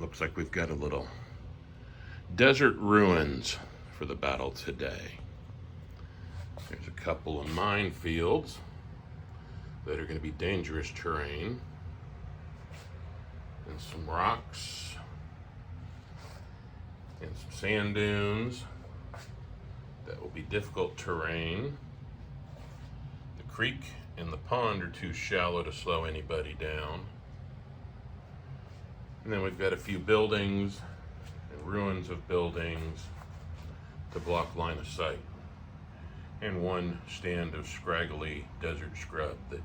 looks like we've got a little desert ruins for the battle today. There's a couple of minefields that are going to be dangerous terrain, and some rocks, and some sand dunes that will be difficult terrain. The creek and the pond are too shallow to slow anybody down. And then we've got a few buildings and ruins of buildings to block line of sight, and one stand of scraggly desert scrub that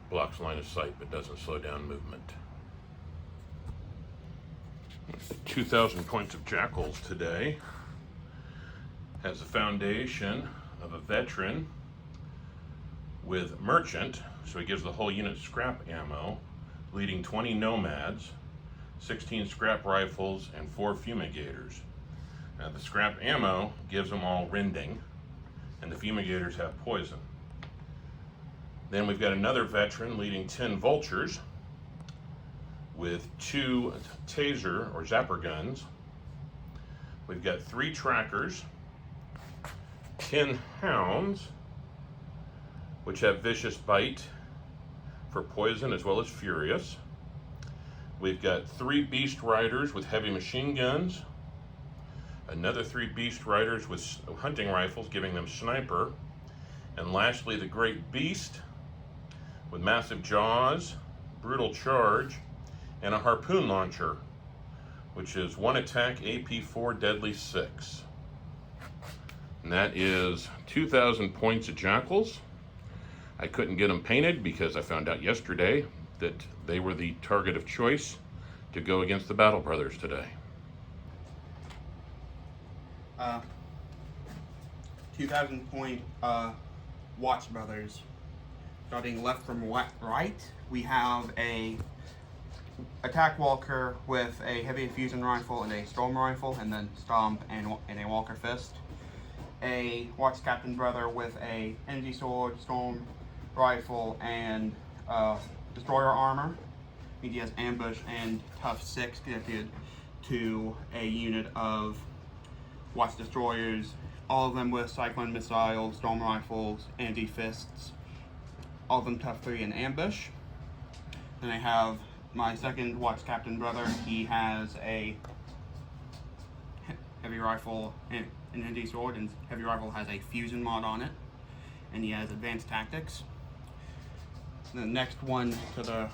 blocks line of sight but doesn't slow down movement. 2,000 points of Jackals today has the foundation of a veteran with merchant, so he gives the whole unit scrap ammo, leading 20 nomads, 16 scrap rifles, and 4 fumigators. Now, the scrap ammo gives them all rending, and the fumigators have poison. Then we've got another veteran leading 10 vultures with 2 taser or zapper guns. We've got 3 trackers, 10 hounds, which have vicious bite for poison as well as furious. We've got 3 beast riders with heavy machine guns, another 3 beast riders with hunting rifles giving them sniper, and lastly the great beast with massive jaws, brutal charge, and a harpoon launcher, which is 1 attack, AP4, deadly 6. And that is 2,000 points of Jackals. I couldn't get them painted because I found out yesterday that they were the target of choice to go against the Battle Brothers today. 2,000 point Watch Brothers. Starting left from right, we have a attack walker with a heavy fusion rifle and a storm rifle, and then stomp and a walker fist. A Watch Captain Brother with a energy sword, storm rifle, and destroyer armor. He has ambush and tough 6 connected to a unit of Watch destroyers, all of them with cyclone missiles, storm rifles, energy fists, all of them tough 3 and ambush. Then I have my second Watch Captain Brother. He has a heavy rifle and an energy sword, and heavy rifle has a fusion mod on it, and he has advanced tactics. The next one to the,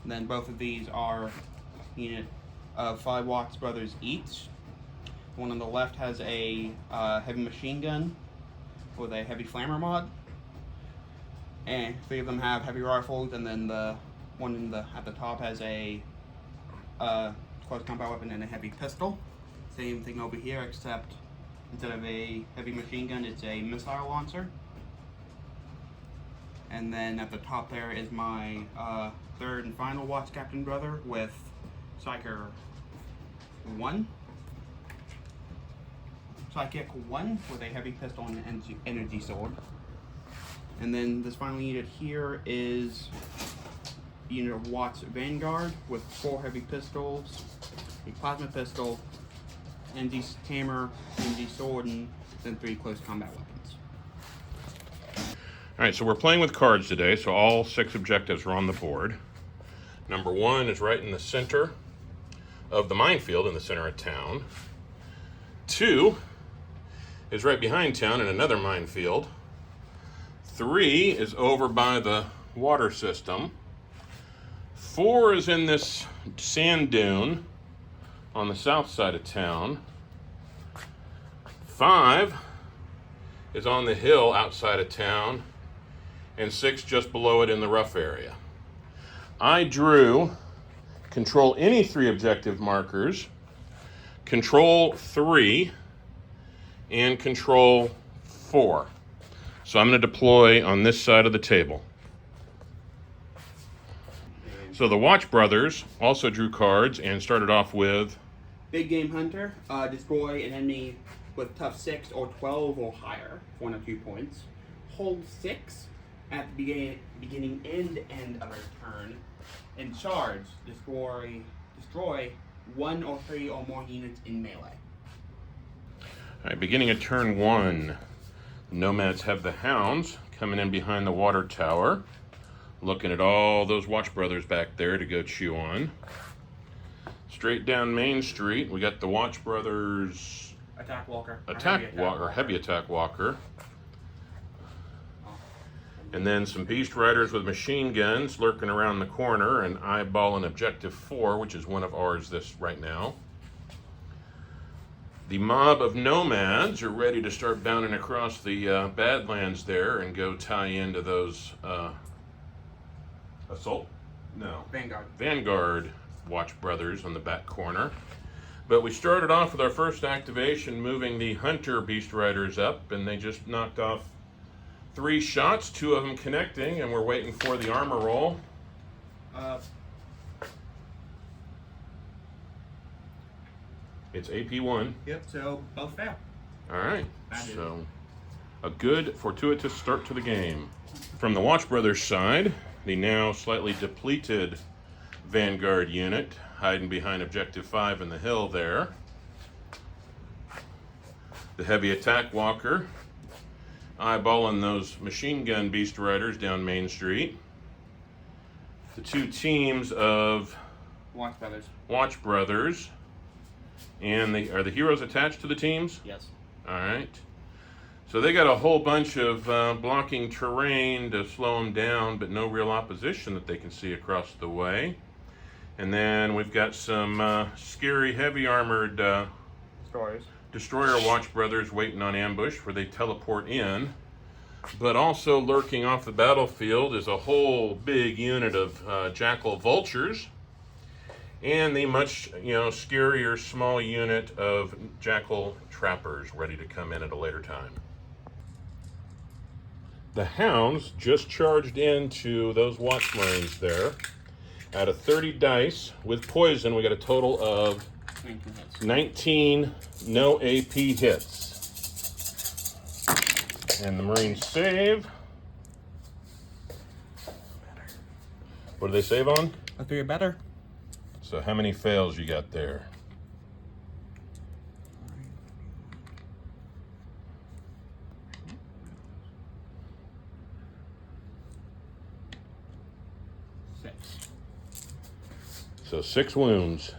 then both of these are unit of 5 Watch Brothers each. The one on the left has a heavy machine gun with a heavy flammer mod, and 3 of them have heavy rifles, and then the one at the top has a close combat weapon and a heavy pistol. Same thing over here, except instead of a heavy machine gun, it's a missile launcher. And then at the top there is my third and final Watch Captain Brother with Psychic 1 with a heavy pistol and an energy sword. And then this final unit here is a unit of Watch Vanguard with 4 heavy pistols, a plasma pistol, energy hammer, energy sword, and then 3 close combat weapons. All right, so we're playing with cards today, so all 6 objectives are on the board. Number 1 is right in the center of the minefield in the center of town. 2 is right behind town in another minefield. 3 is over by the water system. 4 is in this sand dune on the south side of town. 5 is on the hill outside of town, and 6 just below it in the rough area. I drew control any 3 objective markers, control 3, and control 4. So I'm going to deploy on this side of the table. So the Watch Brothers also drew cards and started off with Big Game Hunter, destroy an enemy with tough 6 or 12 or higher, 1 or 2 points. Hold 6 at the beginning and end of a turn. And charge, destroy destroy 1 or 3 or more units in melee. All right, beginning of turn 1, Nomads have the Hounds coming in behind the water tower, looking at all those Watch Brothers back there to go chew on. Straight down Main Street, we got the Watch Brothers heavy attack walker. And then some Beast Riders with machine guns lurking around the corner and eyeballing Objective 4, which is one of ours right now. The mob of Nomads are ready to start bounding across the Badlands there and go tie into those Vanguard Watch Brothers on the back corner. But we started off with our first activation moving the Hunter Beast Riders up, and they just knocked off 3 shots, 2 of them connecting, and we're waiting for the armor roll. It's AP1. Yep, so both fail. All right, so a good fortuitous start to the game. From the Watch Brothers side, the now slightly depleted Vanguard unit hiding behind Objective 5 in the hill there. The heavy attack walker eyeballing those machine gun Beast Riders down Main Street. The 2 teams of Watch Brothers. And are the heroes attached to the teams? Yes. All right. So they got a whole bunch of blocking terrain to slow them down, but no real opposition that they can see across the way. And then we've got some scary, heavy armored Destroyer Watch Brothers waiting on ambush where they teleport in. But also lurking off the battlefield is a whole big unit of Jackal Vultures. And the much, scarier small unit of Jackal Trappers ready to come in at a later time. The Hounds just charged into those Watch Marines there. Out of 30 dice with poison, we got a total of 19 no AP hits. And the Marines save. What do they save on? A 3 or better. So how many fails you got there? So 6 wounds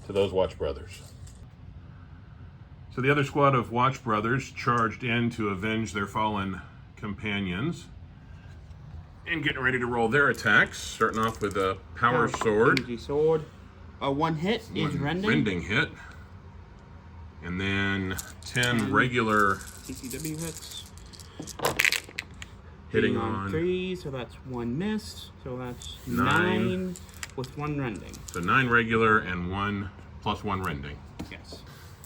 to those Watch Brothers. So the other squad of Watch Brothers charged in to avenge their fallen companions. And getting ready to roll their attacks, starting off with a power sword. Energy sword. A 1 hit is rending. Rending hit. And then 10 regular CCW hits. Hitting on 3, so that's 1 miss. So that's 9 with 1 rending. So 9 regular and 1 plus 1 rending. Yes.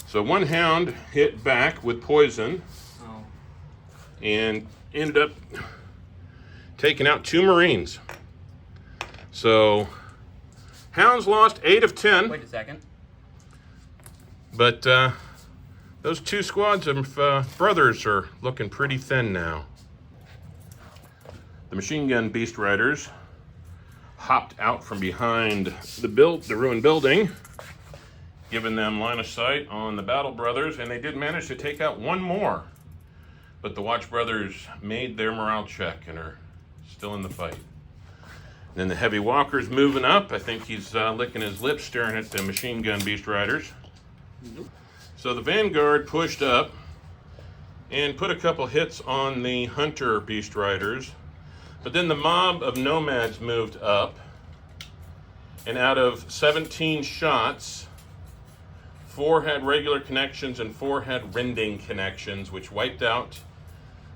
So 1 hound hit back with poison. Oh. And ended up taking out 2 Marines. So Hounds lost 8 of 10. Wait a second. But those 2 squads of brothers are looking pretty thin now. The machine gun Beast Riders hopped out from behind the ruined building, giving them line of sight on the Battle Brothers, and they did manage to take out 1 more. But the Watch Brothers made their morale check and are still in the fight. And then the heavy walker's moving up. I think he's licking his lips staring at the machine gun Beast Riders. Nope. So the Vanguard pushed up and put a couple hits on the Hunter Beast Riders. But then the mob of Nomads moved up. And out of 17 shots, 4 had regular connections and 4 had rending connections, which wiped out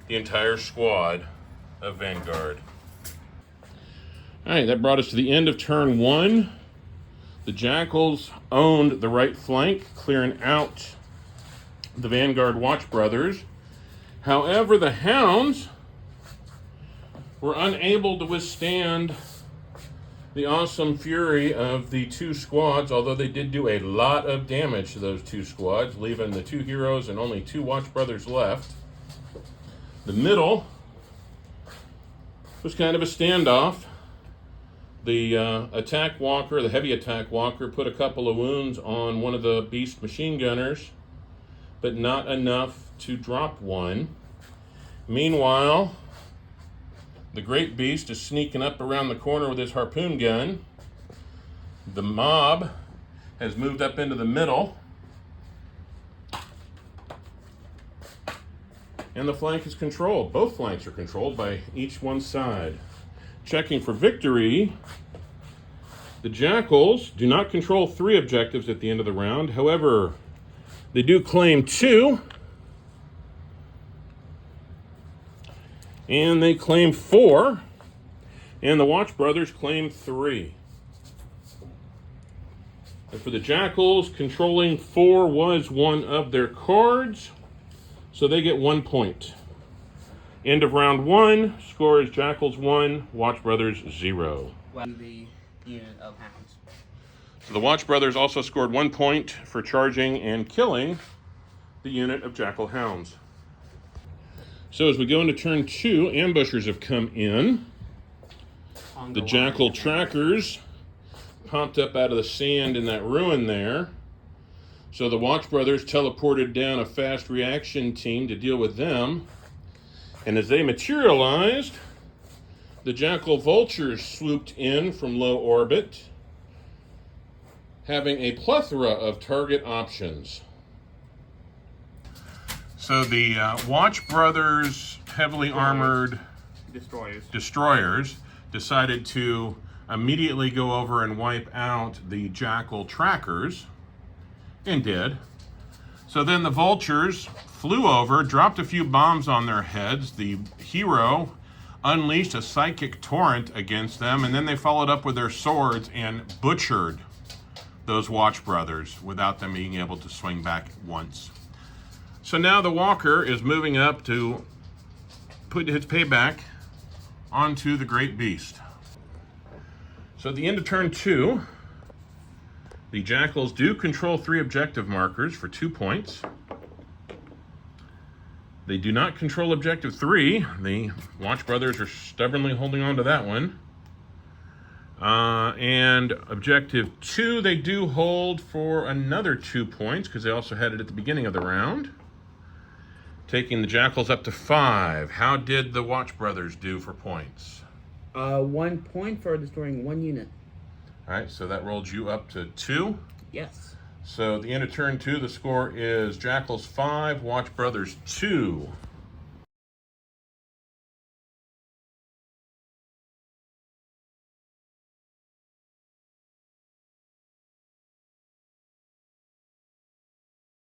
the entire squad of Vanguard. All right, that brought us to the end of turn 1. The Jackals owned the right flank, clearing out the Vanguard Watch Brothers. However, the Hounds were unable to withstand the awesome fury of the 2 squads, although they did do a lot of damage to those 2 squads, leaving the 2 heroes and only 2 Watch Brothers left. The middle was kind of a standoff. The attack walker, the heavy attack walker, put a couple of wounds on one of the beast machine gunners, but not enough to drop one. Meanwhile, the great beast is sneaking up around the corner with his harpoon gun. The mob has moved up into the middle, and the flank is controlled. Both flanks are controlled by each one side. Checking for victory, the Jackals do not control 3 objectives at the end of the round. However, they do claim 2, and they claim 4, and the Watch Brothers claim 3. And for the Jackals, controlling 4 was one of their cards, so they get 1 point. End of round 1, score is Jackals 1, Watch Brothers 0. The unit of hounds. So the Watch Brothers also scored 1 point for charging and killing the unit of Jackal Hounds. So as we go into turn 2, ambushers have come in. The Jackal trackers popped up out of the sand in that ruin there. So the Watch Brothers teleported down a fast reaction team to deal with them. And as they materialized, the Jackal vultures swooped in from low orbit, having a plethora of target options. So the Watch Brothers heavily armored destroyers decided to immediately go over and wipe out the Jackal trackers, and did. So then the vultures flew over, dropped a few bombs on their heads. The hero unleashed a psychic torrent against them, and then they followed up with their swords and butchered those Watch Brothers without them being able to swing back once. So now the Walker is moving up to put his payback onto the Great Beast. So at the end of turn 2, the Jackals do control 3 objective markers for 2 points. They do not control objective 3. The Watch Brothers are stubbornly holding on to that one. And objective 2, they do hold for another 2 points because they also had it at the beginning of the round, taking the Jackals up to 5. How did the Watch Brothers do for points? 1 point for destroying 1 unit. All right, so that rolled you up to 2. Yes. So at the end of turn 2, the score is Jackals 5, Watch Brothers 2.